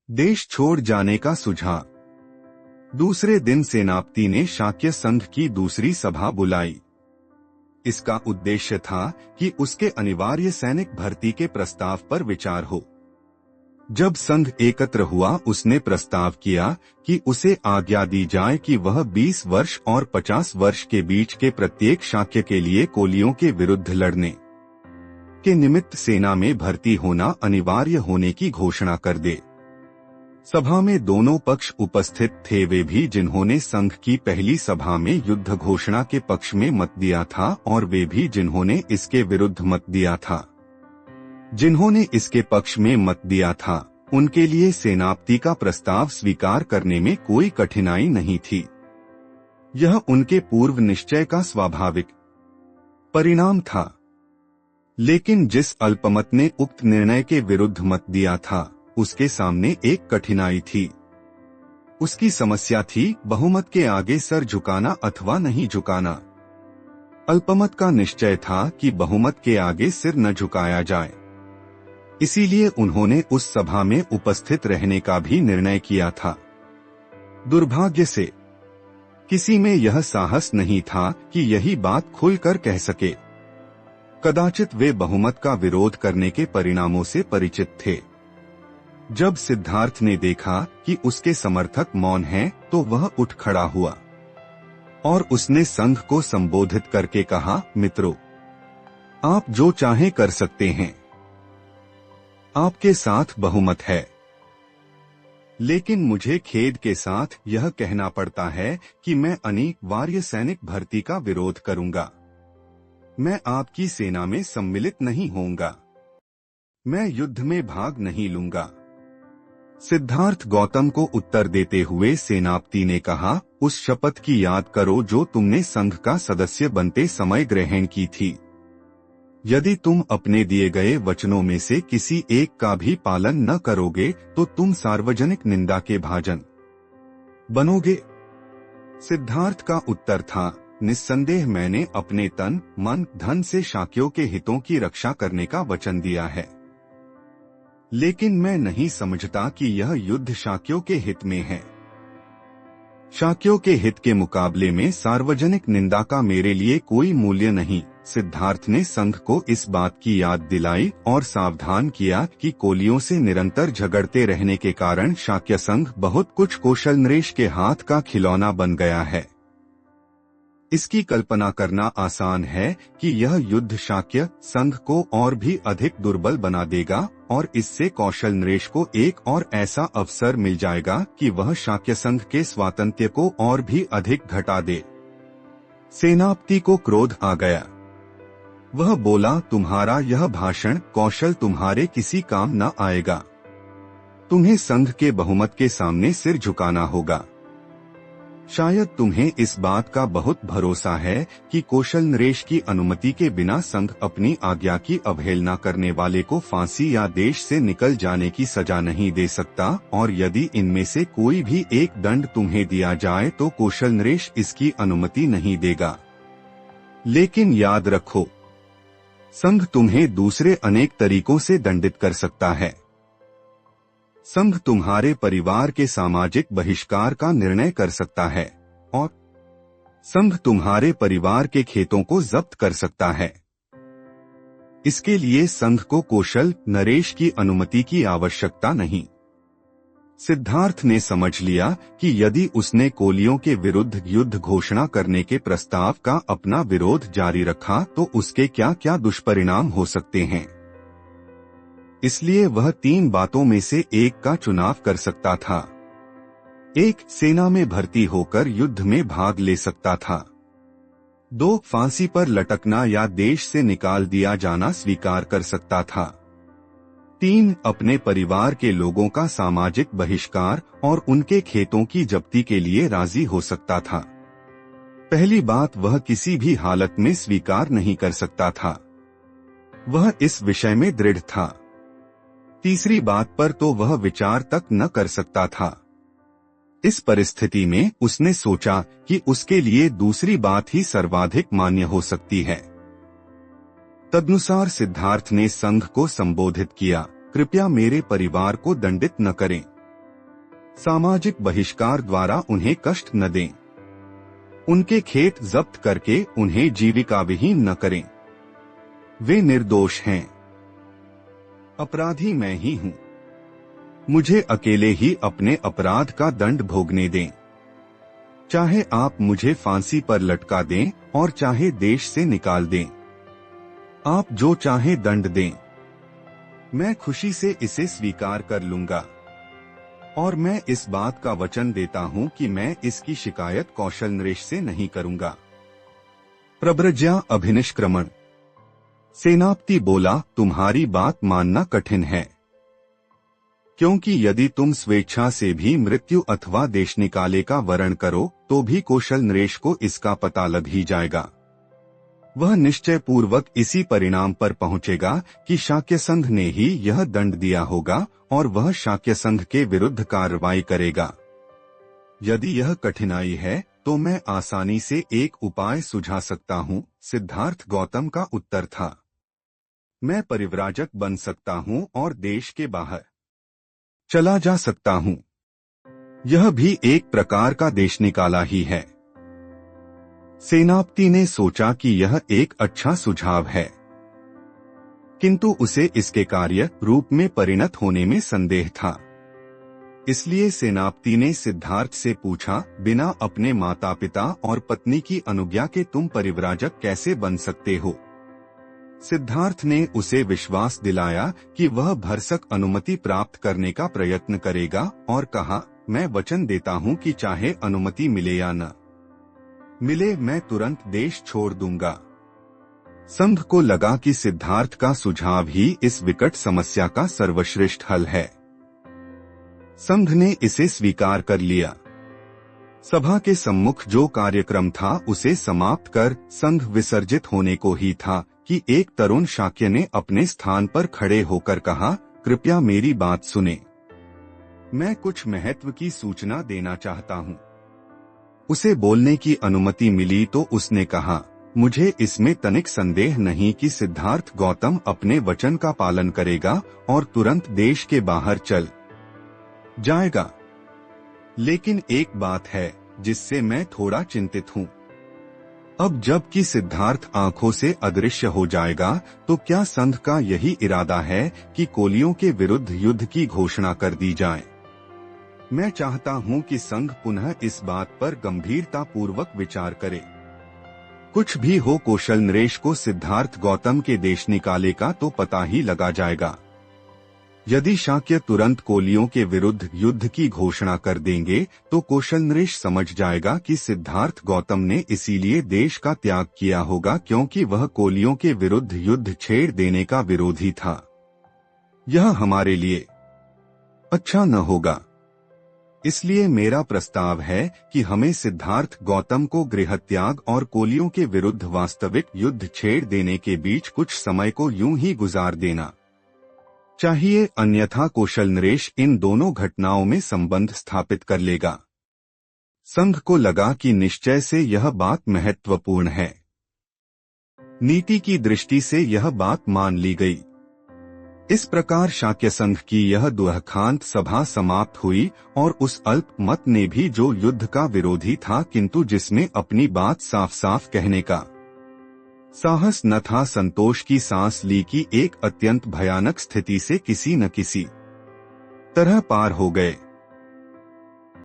देश छोड़ जाने का सुझाव। दूसरे दिन सेनापति ने शाक्य संघ की दूसरी सभा बुलाई। इसका उद्देश्य था कि उसके अनिवार्य सैनिक भर्ती के प्रस्ताव पर विचार हो। जब संघ एकत्र हुआ, उसने प्रस्ताव किया कि उसे आज्ञा दी जाए कि वह 20 वर्ष और 50 वर्ष के बीच के प्रत्येक शाक्य के लिए कोलियों के विरुद्ध लड़ने के निमित्त सेना में भर्ती होना अनिवार्य होने की घोषणा कर दे। सभा में दोनों पक्ष उपस्थित थे, वे भी जिन्होंने संघ की पहली सभा में युद्ध घोषणा के पक्ष में मत दिया था और वे भी जिन्होंने इसके विरुद्ध मत दिया था। जिन्होंने इसके पक्ष में मत दिया था, उनके लिए सेनापति का प्रस्ताव स्वीकार करने में कोई कठिनाई नहीं थी। यह उनके पूर्व निश्चय का स्वाभाविक परिणाम था। लेकिन जिस अल्पमत ने उक्त निर्णय के विरुद्ध मत दिया था, उसके सामने एक कठिनाई थी। उसकी समस्या थी बहुमत के आगे सर झुकाना अथवा नहीं झुकाना। अल्पमत का निश्चय था कि बहुमत के आगे सिर न झुकाया जाए। इसीलिए उन्होंने उस सभा में उपस्थित रहने का भी निर्णय किया था। दुर्भाग्य से किसी में यह साहस नहीं था कि यही बात खुलकर कह सके। कदाचित वे बहुमत का विरोध करने के परिणामों से परिचित थे। जब सिद्धार्थ ने देखा कि उसके समर्थक मौन हैं, तो वह उठ खड़ा हुआ और उसने संघ को संबोधित करके कहा, मित्रों, आप जो चाहें कर सकते हैं। आपके साथ बहुमत है। लेकिन मुझे खेद के साथ यह कहना पड़ता है कि मैं अनिवार्य सैनिक भर्ती का विरोध करूंगा। मैं आपकी सेना में सम्मिलित नहीं होऊंगा। मैं युद्ध में भाग नहीं लूंगा। सिद्धार्थ गौतम को उत्तर देते हुए सेनापति ने कहा, उस शपथ की याद करो जो तुमने संघ का सदस्य बनते समय ग्रहण की थी। यदि तुम अपने दिए गए वचनों में से किसी एक का भी पालन न करोगे तो तुम सार्वजनिक निंदा के भाजन बनोगे। सिद्धार्थ का उत्तर था, निस्संदेह मैंने अपने तन, मन, धन से शाक्यों के हितों की रक्षा करने का वचन दिया है। लेकिन मैं नहीं समझता कि यह युद्ध शाक्यों के हित में है। शाक्यों के हित के मुकाबले में सार्वजनिक निंदा का मेरे लिए कोई मूल्य नहीं। सिद्धार्थ ने संघ को इस बात की याद दिलाई और सावधान किया कि कोलियों से निरंतर झगड़ते रहने के कारण शाक्य संघ बहुत कुछ कौशल नरेश के हाथ का खिलौना बन गया है। इसकी कल्पना करना आसान है कि यह युद्ध शाक्य संघ को और भी अधिक दुर्बल बना देगा और इससे कौशल नरेश को एक और ऐसा अवसर मिल जाएगा कि वह शाक्य संघ के स्वातंत्र्य को और भी अधिक घटा दे। सेनापति को क्रोध आ गया। वह बोला, तुम्हारा यह भाषण कौशल तुम्हारे किसी काम न आएगा। तुम्हें संघ के बहुमत के सामने सिर झुकाना होगा। शायद तुम्हें इस बात का बहुत भरोसा है कि कौशल नरेश की अनुमति के बिना संघ अपनी आज्ञा की अवहेलना करने वाले को फांसी या देश से निकल जाने की सजा नहीं दे सकता, और यदि इनमें से कोई भी एक दंड तुम्हें दिया जाए तो कौशल नरेश इसकी अनुमति नहीं देगा। लेकिन याद रखो, संघ तुम्हें दूसरे अनेक तरीकों से दंडित कर सकता है। संघ तुम्हारे परिवार के सामाजिक बहिष्कार का निर्णय कर सकता है और संघ तुम्हारे परिवार के खेतों को जब्त कर सकता है। इसके लिए संघ को कौशल नरेश की अनुमति की आवश्यकता नहीं। सिद्धार्थ ने समझ लिया कि यदि उसने कोलियों के विरुद्ध युद्ध घोषणा करने के प्रस्ताव का अपना विरोध जारी रखा तो उसके क्या क्या दुष्परिणाम हो सकते हैं। इसलिए वह 3 बातों में से एक का चुनाव कर सकता था। 1. सेना में भर्ती होकर युद्ध में भाग ले सकता था। 2. फांसी पर लटकना या देश से निकाल दिया जाना स्वीकार कर सकता था। 3. अपने परिवार के लोगों का सामाजिक बहिष्कार और उनके खेतों की जब्ती के लिए राजी हो सकता था। पहली बात वह किसी भी हालत में स्वीकार नहीं कर सकता था। वह इस विषय में दृढ़ था। तीसरी बात पर तो वह विचार तक न कर सकता था। इस परिस्थिति में उसने सोचा कि उसके लिए दूसरी बात ही सर्वाधिक मान्य हो सकती है। तदनुसार सिद्धार्थ ने संघ को संबोधित किया, कृपया मेरे परिवार को दंडित न करें। सामाजिक बहिष्कार द्वारा उन्हें कष्ट न दें। उनके खेत जब्त करके उन्हें जीविका विहीन न करें। वे निर्दोष हैं। अपराधी मैं ही हूं। मुझे अकेले ही अपने अपराध का दंड भोगने दें। चाहे आप मुझे फांसी पर लटका दें और चाहे देश से निकाल दें। आप जो चाहे दंड दें, मैं खुशी से इसे स्वीकार कर लूंगा। और मैं इस बात का वचन देता हूं कि मैं इसकी शिकायत कौशल नरेश से नहीं करूंगा। प्रब्रज्या अभिनिष्क्रमण। सेनापति बोला, तुम्हारी बात मानना कठिन है, क्योंकि यदि तुम स्वेच्छा से भी मृत्यु अथवा देश निकाले का वरण करो तो भी कौशल नरेश को इसका पता लग ही जाएगा। वह निश्चय पूर्वक इसी परिणाम पर पहुंचेगा कि शाक्य संघ ने ही यह दंड दिया होगा और वह शाक्य संघ के विरुद्ध कार्रवाई करेगा। यदि यह कठिनाई है तो मैं आसानी से एक उपाय सुझा सकता हूँ। सिद्धार्थ गौतम का उत्तर था, मैं परिव्राजक बन सकता हूँ और देश के बाहर चला जा सकता हूँ। यह भी एक प्रकार का देश निकाला ही है। सेनापति ने सोचा कि यह एक अच्छा सुझाव है, किंतु उसे इसके कार्य रूप में परिणत होने में संदेह था। इसलिए सेनापति ने सिद्धार्थ से पूछा, बिना अपने माता पिता और पत्नी की अनुज्ञा के तुम परिव्राजक कैसे बन सकते हो? सिद्धार्थ ने उसे विश्वास दिलाया कि वह भरसक अनुमति प्राप्त करने का प्रयत्न करेगा और कहा, मैं वचन देता हूँ कि चाहे अनुमति मिले या न मिले, मैं तुरंत देश छोड़ दूंगा। संघ को लगा कि सिद्धार्थ का सुझाव ही इस विकट समस्या का सर्वश्रेष्ठ हल है। संघ ने इसे स्वीकार कर लिया। सभा के सम्मुख जो कार्यक्रम था उसे समाप्त कर संघ विसर्जित होने को ही था कि एक तरुण शाक्य ने अपने स्थान पर खड़े होकर कहा, कृपया मेरी बात सुने। मैं कुछ महत्व की सूचना देना चाहता हूँ। उसे बोलने की अनुमति मिली तो उसने कहा, मुझे इसमें तनिक संदेह नहीं कि सिद्धार्थ गौतम अपने वचन का पालन करेगा और तुरंत देश के बाहर चल जाएगा। लेकिन एक बात है जिससे मैं थोड़ा चिंतित हूँ। अब जबकि सिद्धार्थ आंखों से अदृश्य हो जाएगा तो क्या संघ का यही इरादा है कि कोलियों के विरुद्ध युद्ध की घोषणा कर दी जाए? मैं चाहता हूं कि संघ पुनः इस बात पर गंभीरता पूर्वक विचार करे। कुछ भी हो, कौशल नरेश को सिद्धार्थ गौतम के देश निकाले का तो पता ही लगा जाएगा। यदि शाक्य तुरंत कोलियों के विरुद्ध युद्ध की घोषणा कर देंगे तो कौशल नरेश समझ जाएगा कि सिद्धार्थ गौतम ने इसीलिए देश का त्याग किया होगा क्योंकि वह कोलियों के विरुद्ध युद्ध छेड़ देने का विरोधी था। यह हमारे लिए अच्छा न होगा। इसलिए मेरा प्रस्ताव है कि हमें सिद्धार्थ गौतम को गृहत्याग और कोलियों के विरुद्ध वास्तविक युद्ध छेड़ देने के बीच कुछ समय को यूं ही गुजार देना चाहिए, अन्यथा कौशल नरेश इन दोनों घटनाओं में संबंध स्थापित कर लेगा। संघ को लगा कि निश्चय से यह बात महत्वपूर्ण है। नीति की दृष्टि से यह बात मान ली गई। इस प्रकार शाक्य संघ की यह दुहखांत सभा समाप्त हुई और उस अल्प मत ने भी, जो युद्ध का विरोधी था किंतु जिसमें अपनी बात साफ साफ कहने का साहस न था, संतोष की सांस ली कि एक अत्यंत भयानक स्थिति से किसी न किसी तरह पार हो गए।